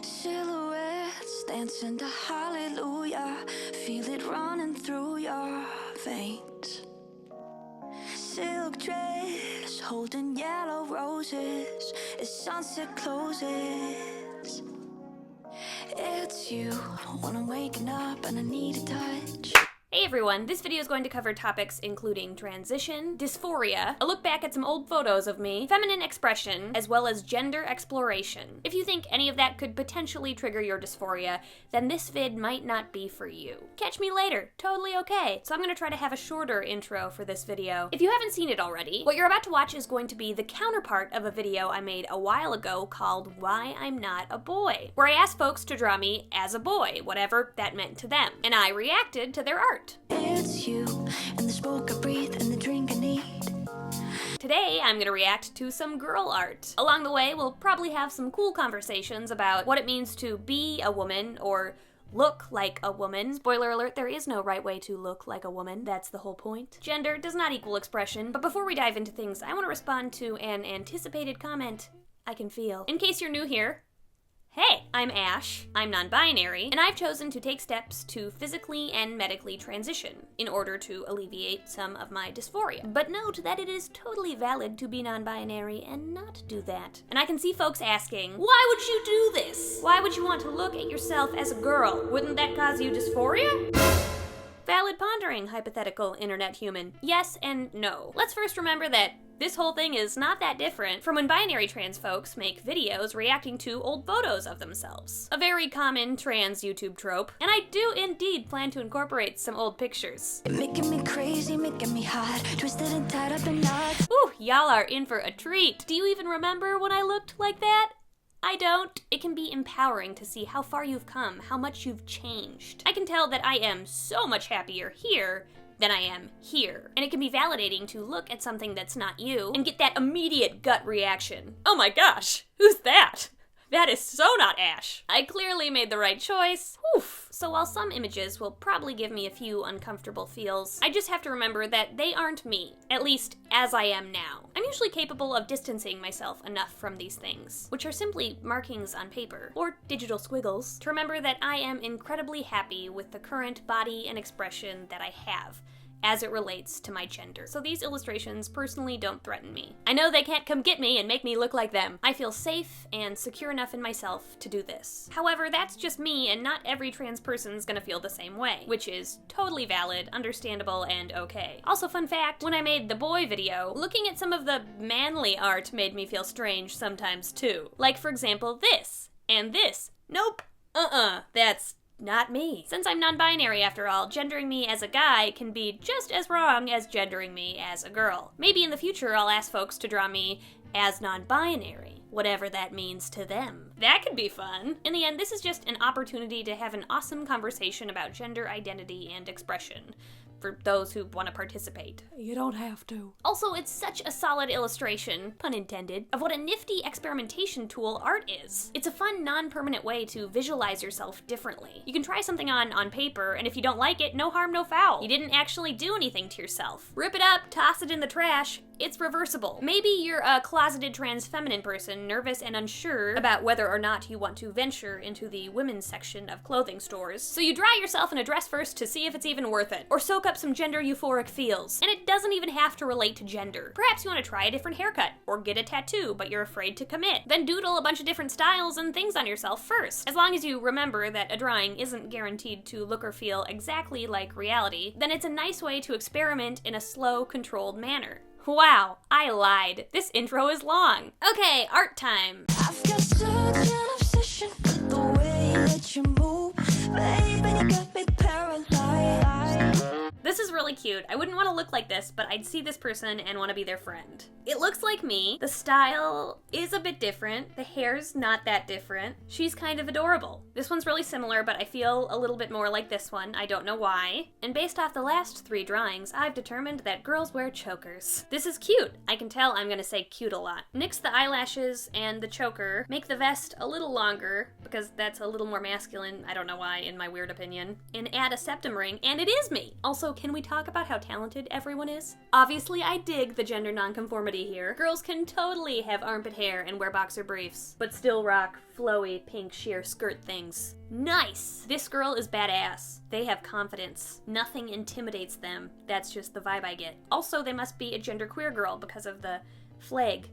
Silhouettes dancing to hallelujah. Feel it running through your veins. Silk dress holding yellow roses as sunset closes. It's you when I'm waking up and I need a touch. Hey everyone, this video is going to cover topics including transition, dysphoria, a look back at some old photos of me, feminine expression, as well as gender exploration. If you think any of that could potentially trigger your dysphoria, then this vid might not be for you. Catch me later, totally okay. So I'm gonna try to have a shorter intro for this video. If you haven't seen it already, what you're about to watch is going to be the counterpart of a video I made a while ago called Why I'm Not a Boy, where I asked folks to draw me as a boy, whatever that meant to them, and I reacted to their art. It's you and the smoke I breathe and the drink I need. Today, I'm gonna react to some girl art. Along the way, we'll probably have some cool conversations about what it means to be a woman or look like a woman. Spoiler alert, there is no right way to look like a woman. That's the whole point. Gender does not equal expression, but before we dive into things, I want to respond to an anticipated comment I can feel. In case you're new here, hey, I'm Ash, I'm non-binary, and I've chosen to take steps to physically and medically transition in order to alleviate some of my dysphoria. But note that it is totally valid to be non-binary and not do that. And I can see folks asking, why would you do this? Why would you want to look at yourself as a girl? Wouldn't that cause you dysphoria? Valid pondering, hypothetical internet human. Yes and no. Let's first remember that this whole thing is not that different from when binary trans folks make videos reacting to old photos of themselves. A very common trans YouTube trope, and I do indeed plan to incorporate some old pictures. Making me crazy, making me hot, twisted and tied up in knots. Ooh, y'all are in for a treat. Do you even remember when I looked like that? I don't. It can be empowering to see how far you've come, how much you've changed. I can tell that I am so much happier here than I am here. And it can be validating to look at something that's not you and get that immediate gut reaction. Oh my gosh, who's that? That is so not Ash. I clearly made the right choice. Oof. So while some images will probably give me a few uncomfortable feels, I just have to remember that they aren't me, at least as I am now. I'm usually capable of distancing myself enough from these things, which are simply markings on paper, or digital squiggles, to remember that I am incredibly happy with the current body and expression that I have, as it relates to my gender. So these illustrations personally don't threaten me. I know they can't come get me and make me look like them. I feel safe and secure enough in myself to do this. However, that's just me, and not every trans person's gonna feel the same way, which is totally valid, understandable, and okay. Also, fun fact, when I made the boy video, looking at some of the manly art made me feel strange sometimes too. Like, for example, this, and this. Nope. That's not me. Since I'm non-binary after all, gendering me as a guy can be just as wrong as gendering me as a girl. Maybe in the future I'll ask folks to draw me as non-binary, whatever that means to them. That could be fun. In the end, this is just an opportunity to have an awesome conversation about gender identity and expression, for those who want to participate. You don't have to. Also, it's such a solid illustration, pun intended, of what a nifty experimentation tool art is. It's a fun, non-permanent way to visualize yourself differently. You can try something on paper, and if you don't like it, no harm, no foul. You didn't actually do anything to yourself. Rip it up, toss it in the trash. It's reversible. Maybe you're a closeted trans feminine person, nervous and unsure about whether or not you want to venture into the women's section of clothing stores. So you dry yourself in a dress first to see if it's even worth it, or soak up some gender euphoric feels. And it doesn't even have to relate to gender. Perhaps you want to try a different haircut, or get a tattoo, but you're afraid to commit. Then doodle a bunch of different styles and things on yourself first. As long as you remember that a drawing isn't guaranteed to look or feel exactly like reality, then it's a nice way to experiment in a slow, controlled manner. Wow, I lied. This intro is long. Okay, art time. I've got such an obsession with the way that you move, baby, you got me paralyzed. This is really cute. I wouldn't want to look like this, but I'd see this person and want to be their friend. It looks like me. The style is a bit different. The hair's not that different. She's kind of adorable. This one's really similar, but I feel a little bit more like this one. I don't know why. And based off the last 3 drawings, I've determined that girls wear chokers. This is cute. I can tell I'm gonna say cute a lot. Nix the eyelashes and the choker. Make the vest a little longer, because that's a little more masculine, I don't know why, in my weird opinion. And add a septum ring, and it is me! Also, can we talk about how talented everyone is? Obviously, I dig the gender nonconformity here. Girls can totally have armpit hair and wear boxer briefs, but still rock flowy pink sheer skirt things. Nice! This girl is badass. They have confidence. Nothing intimidates them. That's just the vibe I get. Also, they must be a genderqueer girl because of the flag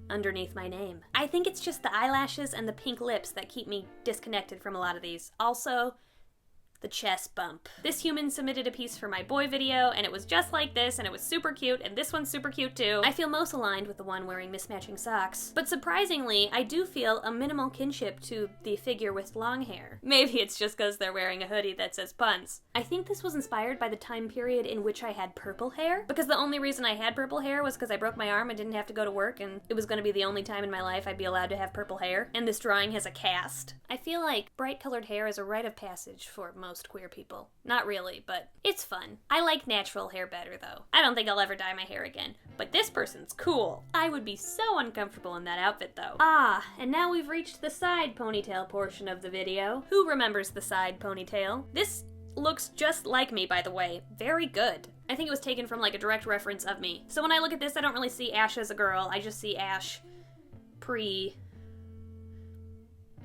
underneath my name. I think it's just the eyelashes and the pink lips that keep me disconnected from a lot of these. Also, the chest bump. This human submitted a piece for my boy video, and it was just like this, and it was super cute, and this one's super cute too. I feel most aligned with the one wearing mismatching socks. But surprisingly, I do feel a minimal kinship to the figure with long hair. Maybe it's just because they're wearing a hoodie that says puns. I think this was inspired by the time period in which I had purple hair, because the only reason I had purple hair was because I broke my arm and didn't have to go to work, and it was going to be the only time in my life I'd be allowed to have purple hair, and this drawing has a cast. I feel like bright colored hair is a rite of passage for most queer people. Not really, but it's fun. I like natural hair better though. I don't think I'll ever dye my hair again, but this person's cool. I would be so uncomfortable in that outfit though. Ah, and now we've reached the side ponytail portion of the video. Who remembers the side ponytail? This looks just like me, by the way. Very good. I think it was taken from like a direct reference of me. So when I look at this, I don't really see Ash as a girl. I just see Ash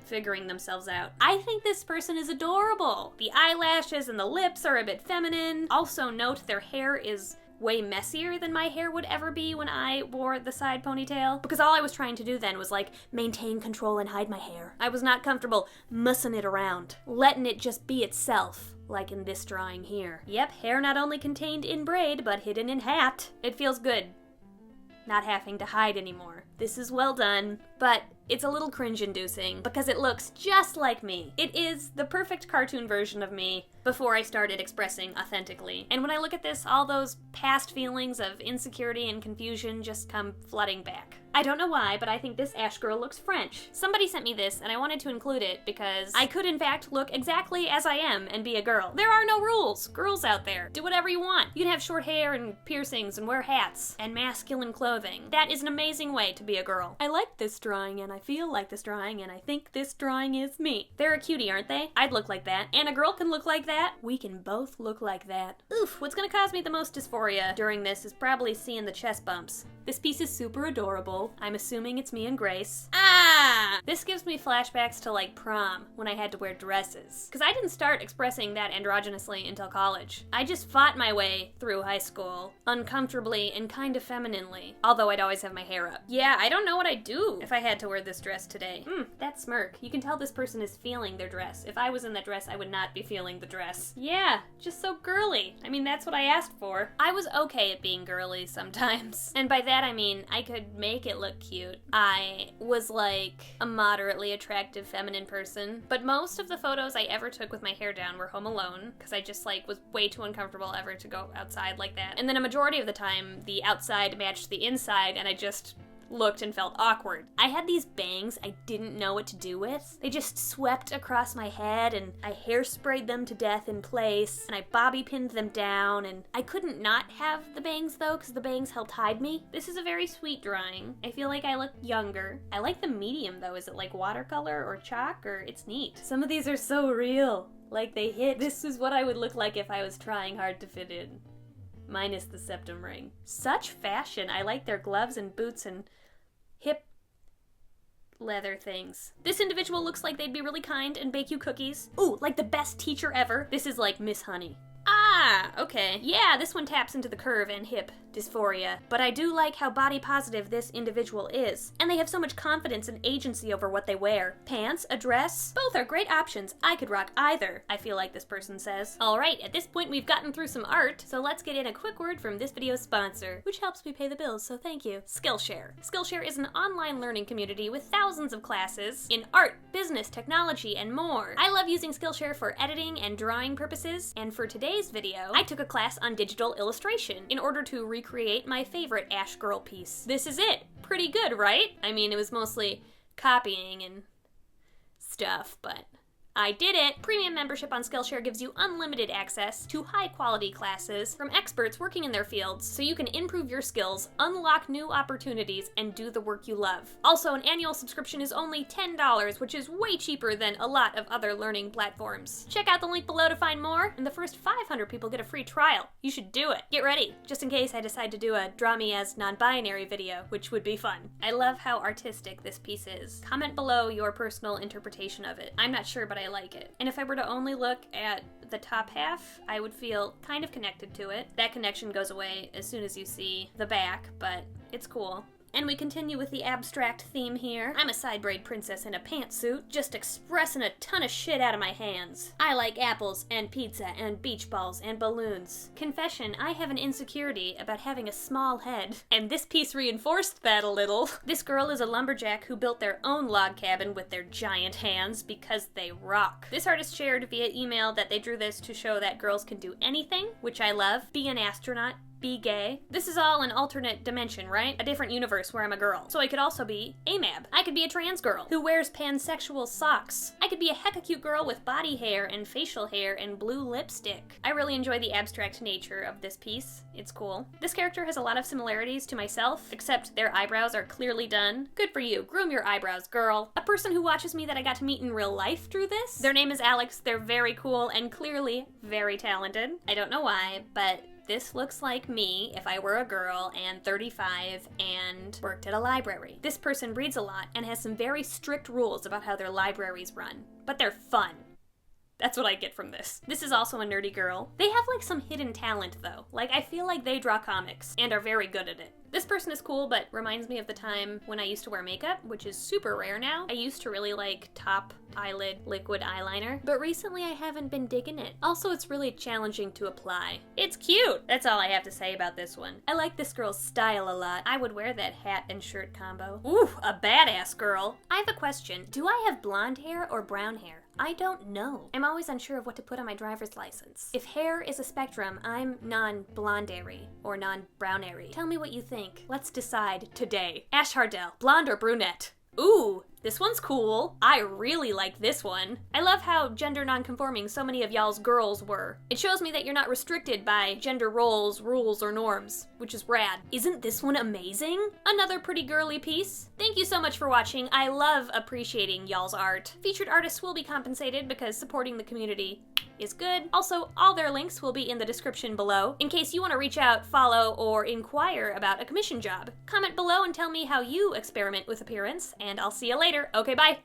figuring themselves out. I think this person is adorable. The eyelashes and the lips are a bit feminine. Also note their hair is way messier than my hair would ever be when I wore the side ponytail, because all I was trying to do then was like maintain control and hide my hair. I was not comfortable mussing it around, letting it just be itself, like in this drawing here. Yep, hair not only contained in braid, but hidden in hat. It feels good not having to hide anymore. This is well done, but it's a little cringe-inducing because it looks just like me. It is the perfect cartoon version of me before I started expressing authentically. And when I look at this, all those past feelings of insecurity and confusion just come flooding back. I don't know why, but I think this Ash girl looks French. Somebody sent me this, and I wanted to include it because I could in fact look exactly as I am and be a girl. There are no rules. Girls out there, do whatever you want. You can have short hair and piercings and wear hats and masculine clothing. That is an amazing way to be a girl. I like this drawing, and I feel like this drawing, and I think this drawing is me. They're a cutie, aren't they? I'd look like that. And a girl can look like that. We can both look like that. Oof, what's gonna cause me the most dysphoria during this is probably seeing the chest bumps. This piece is super adorable. I'm assuming it's me and Grace. Ah! This gives me flashbacks to like prom, when I had to wear dresses. Because I didn't start expressing that androgynously until college. I just fought my way through high school, uncomfortably and kind of femininely. Although I'd always have my hair up. Yeah, I don't know what I'd do if I had to wear this dress today. That smirk. You can tell this person is feeling their dress. If I was in that dress, I would not be feeling the dress. Yeah, just so girly. I mean, that's what I asked for. I was okay at being girly sometimes. And by that I mean I could make it look cute. I was like a moderately attractive feminine person, but most of the photos I ever took with my hair down were home alone, because I just like was way too uncomfortable ever to go outside like that. And then a majority of the time, the outside matched the inside, and I just looked and felt awkward. I had these bangs I didn't know what to do with. They just swept across my head, and I hairsprayed them to death in place, and I bobby pinned them down, and I couldn't not have the bangs though, because the bangs helped hide me. This is a very sweet drawing. I feel like I look younger. I like the medium though. Is it like watercolor or chalk, or it's neat? Some of these are so real. Like they hit. This is what I would look like if I was trying hard to fit in. Minus the septum ring. Such fashion. I like their gloves and boots and hip leather things. This individual looks like they'd be really kind and bake you cookies. Ooh, like the best teacher ever. This is like Miss Honey. Ah, okay. Yeah, this one taps into the curve and hip dysphoria. But I do like how body positive this individual is. And they have so much confidence and agency over what they wear. Pants, a dress, both are great options. I could rock either, I feel like this person says. Alright, at this point we've gotten through some art, so let's get in a quick word from this video's sponsor, which helps me pay the bills, so thank you. Skillshare. Skillshare is an online learning community with thousands of classes in art, business, technology, and more. I love using Skillshare for editing and drawing purposes, and for today's video, I took a class on digital illustration in order to recreate my favorite Ash Girl piece. This is it. Pretty good, right? I mean, it was mostly copying and stuff, but I did it! Premium membership on Skillshare gives you unlimited access to high-quality classes from experts working in their fields, so you can improve your skills, unlock new opportunities, and do the work you love. Also, an annual subscription is only $10, which is way cheaper than a lot of other learning platforms. Check out the link below to find more, and the first 500 people get a free trial. You should do it. Get ready, just in case I decide to do a Draw Me as Non-Binary video, which would be fun. I love how artistic this piece is. Comment below your personal interpretation of it. I'm not sure, but I like it. And if I were to only look at the top half, I would feel kind of connected to it. That connection goes away as soon as you see the back, but it's cool. And we continue with the abstract theme here. I'm a side braid princess in a pantsuit, just expressing a ton of shit out of my hands. I like apples and pizza and beach balls and balloons. Confession, I have an insecurity about having a small head, and this piece reinforced that a little. This girl is a lumberjack who built their own log cabin with their giant hands because they rock. This artist shared via email that they drew this to show that girls can do anything, which I love. Be an astronaut, be gay. This is all an alternate dimension, right? A different universe where I'm a girl. So I could also be AMAB. I could be a trans girl who wears pansexual socks. I could be a hecka cute girl with body hair and facial hair and blue lipstick. I really enjoy the abstract nature of this piece. It's cool. This character has a lot of similarities to myself, except their eyebrows are clearly done. Good for you. Groom your eyebrows, girl. A person who watches me that I got to meet in real life drew this. Their name is Alex. They're very cool and clearly very talented. I don't know why, but this looks like me if I were a girl and 35 and worked at a library. This person reads a lot and has some very strict rules about how their libraries run, but they're fun. That's what I get from this. This is also a nerdy girl. They have like some hidden talent though. Like I feel like they draw comics and are very good at it. This person is cool, but reminds me of the time when I used to wear makeup, which is super rare now. I used to really like top eyelid liquid eyeliner, but recently I haven't been digging it. Also, it's really challenging to apply. It's cute! That's all I have to say about this one. I like this girl's style a lot. I would wear that hat and shirt combo. Ooh, a badass girl. I have a question. Do I have blonde hair or brown hair? I don't know. I'm always unsure of what to put on my driver's license. If hair is a spectrum, I'm non-blondery or non-brownery. Tell me what you think. Let's decide today. Ash Hardell, blonde or brunette? Ooh, this one's cool. I really like this one. I love how gender non-conforming so many of y'all's girls were. It shows me that you're not restricted by gender roles, rules, or norms, which is rad. Isn't this one amazing? Another pretty girly piece. Thank you so much for watching. I love appreciating y'all's art. Featured artists will be compensated because supporting the community is good. Also, all their links will be in the description below in case you want to reach out, follow, or inquire about a commission job. Comment below and tell me how you experiment with appearance, and I'll see you later. Okay, bye!